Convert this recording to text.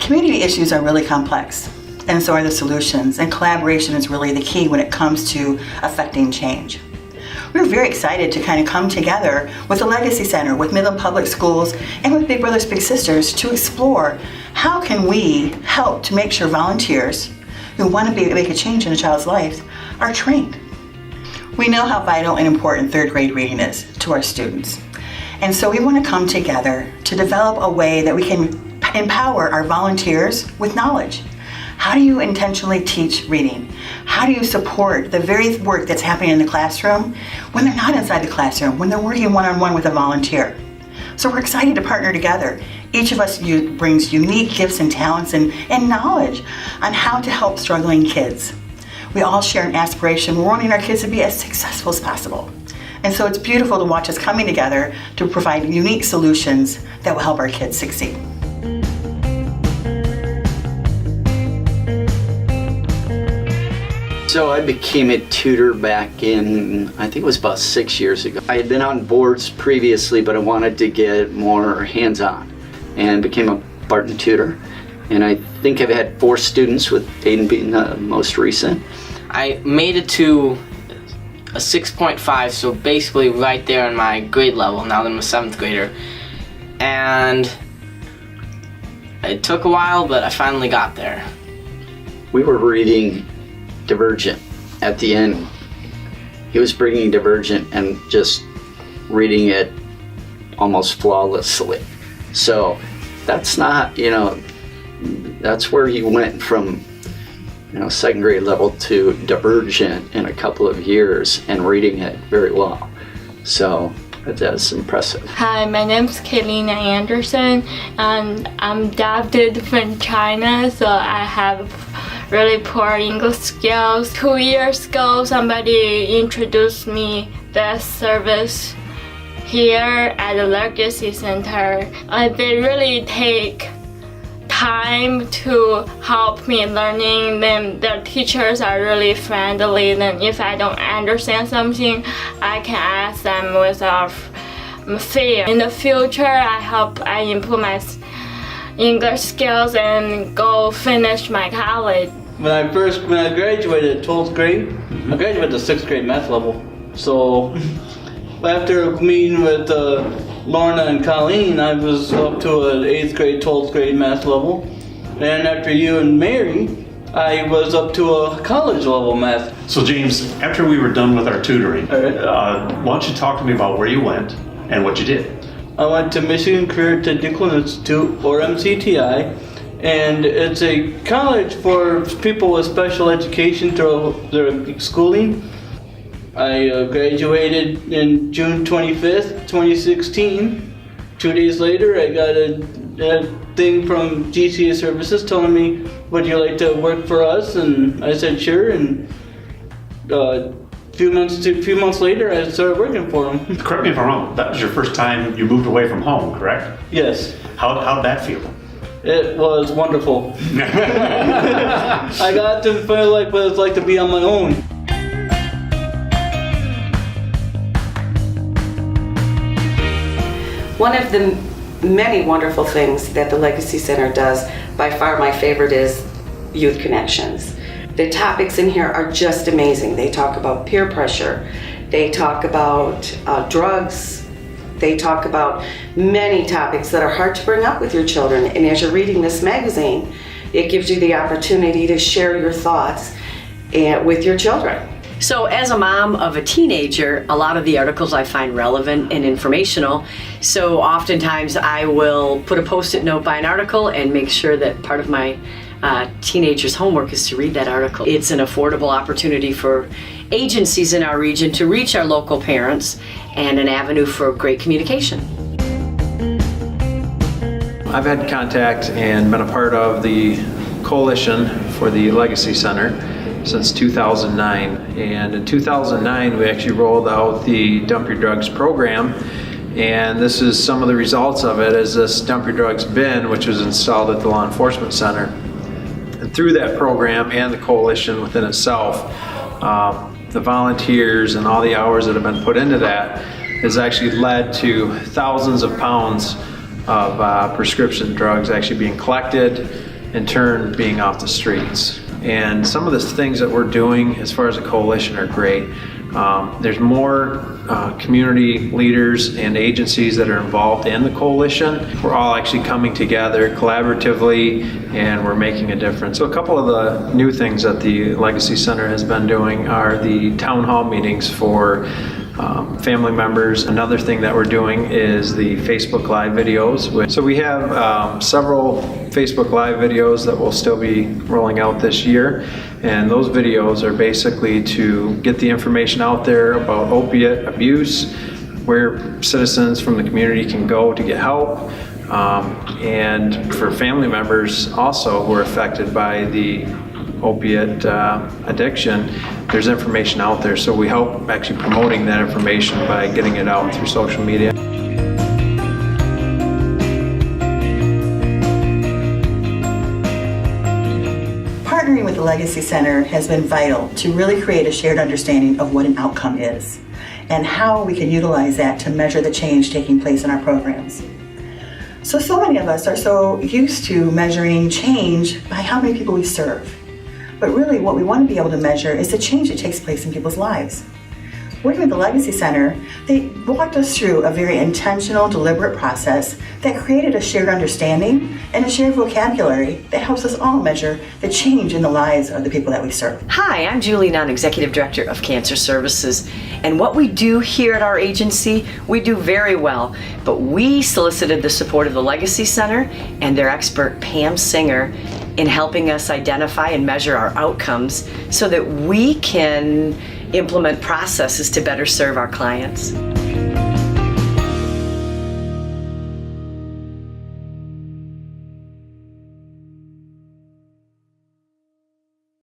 Community issues are really complex, and so are the solutions, and collaboration is really the key when it comes to affecting change. We're very excited to kind of come together with the Legacy Center, with Midland Public Schools, and with Big Brothers Big Sisters to explore how can we help to make sure volunteers who want to make a change in a child's life are trained. We know how vital and important third grade reading is to our students. And so we want to come together to develop a way that we can empower our volunteers with knowledge. How do you intentionally teach reading? How do you support the very work that's happening in the classroom when they're not inside the classroom, when they're working one-on-one with a volunteer? So we're excited to partner together. Each of us brings unique gifts and talents and knowledge on how to help struggling kids. We all share an aspiration. We're wanting our kids to be as successful as possible. And so it's beautiful to watch us coming together to provide unique solutions that will help our kids succeed. So I became a tutor back in, I think it was about 6 years ago. I had been on boards previously, but I wanted to get more hands-on and became a Barton tutor. And I think I've had 4 students, with Aiden being the most recent. I made it to a 6.5, so basically right there in my grade level, now that I'm a 7th grader. And it took a while, but I finally got there. We were reading Divergent at the end. He was bringing Divergent and just reading it almost flawlessly. So that's not, that's where he went from, 2nd grade level to Divergent in a couple of years and reading it very well. So that's impressive. Hi, my name's Kaylina Anderson, and I'm adopted from China, so I have really poor English skills. 2 years ago, somebody introduced me this service here at the Legacy Center. They really take time to help me learning. Then the teachers are really friendly. Then if I don't understand something, I can ask them without fear. In the future, I hope I improve my English skills and go finish my college. When I graduated 12th grade, I graduated the 6th grade math level. So after meeting with Lorna and Colleen, I was up to an 8th grade, 12th grade math level. And after you and Mary, I was up to a college level math. So James, after we were done with our tutoring, why don't you talk to me about where you went and what you did? I went to Michigan Career Technical Institute, or MCTI, and it's a college for people with special education through their schooling. I graduated in June 25th, 2016. 2 days later, I got a thing from GCA Services telling me, would you like to work for us? And I said sure, and a few months later, I started working for them. Correct me if I'm wrong, that was your first time you moved away from home, correct? Yes. How'd that feel? It was wonderful. I got to feel like what it's like to be on my own. One of the many wonderful things that the Legacy Center does, by far my favorite, is Youth Connections. The topics in here are just amazing. They talk about peer pressure, they talk about drugs, they talk about many topics that are hard to bring up with your children. And as you're reading this magazine, it gives you the opportunity to share your thoughts with your children. So as a mom of a teenager, a lot of the articles I find relevant and informational. So oftentimes I will put a post-it note by an article and make sure that part of my teenager's homework is to read that article. It's an affordable opportunity for agencies in our region to reach our local parents and an avenue for great communication. I've had contact and been a part of the coalition for the Legacy Center since 2009, and in 2009 we actually rolled out the Dump Your Drugs program, and this is some of the results of it, is this Dump Your Drugs bin, which was installed at the Law Enforcement Center. And through that program and the coalition within itself, the volunteers and all the hours that have been put into that has actually led to thousands of pounds of prescription drugs actually being collected, in turn being off the streets. And some of the things that we're doing as far as a coalition are great. There's more community leaders and agencies that are involved in the coalition. We're all actually coming together collaboratively and we're making a difference. So a couple of the new things that the Legacy Center has been doing are the town hall meetings for family members. Another thing that we're doing is the Facebook Live videos. So we have several Facebook Live videos that will still be rolling out this year. And those videos are basically to get the information out there about opiate abuse, where citizens from the community can go to get help, and for family members also who are affected by the opiate addiction, there's information out there. So we help actually promoting that information by getting it out through social media. Partnering with the Legacy Center has been vital to really create a shared understanding of what an outcome is and how we can utilize that to measure the change taking place in our programs. So many of us are so used to measuring change by how many people we serve. But really what we want to be able to measure is the change that takes place in people's lives. Working with the Legacy Center, they walked us through a very intentional, deliberate process that created a shared understanding and a shared vocabulary that helps us all measure the change in the lives of the people that we serve. Hi, I'm Julie Nunn, Executive Director of Cancer Services. And what we do here at our agency, we do very well. But we solicited the support of the Legacy Center and their expert Pam Singer in helping us identify and measure our outcomes so that we can implement processes to better serve our clients.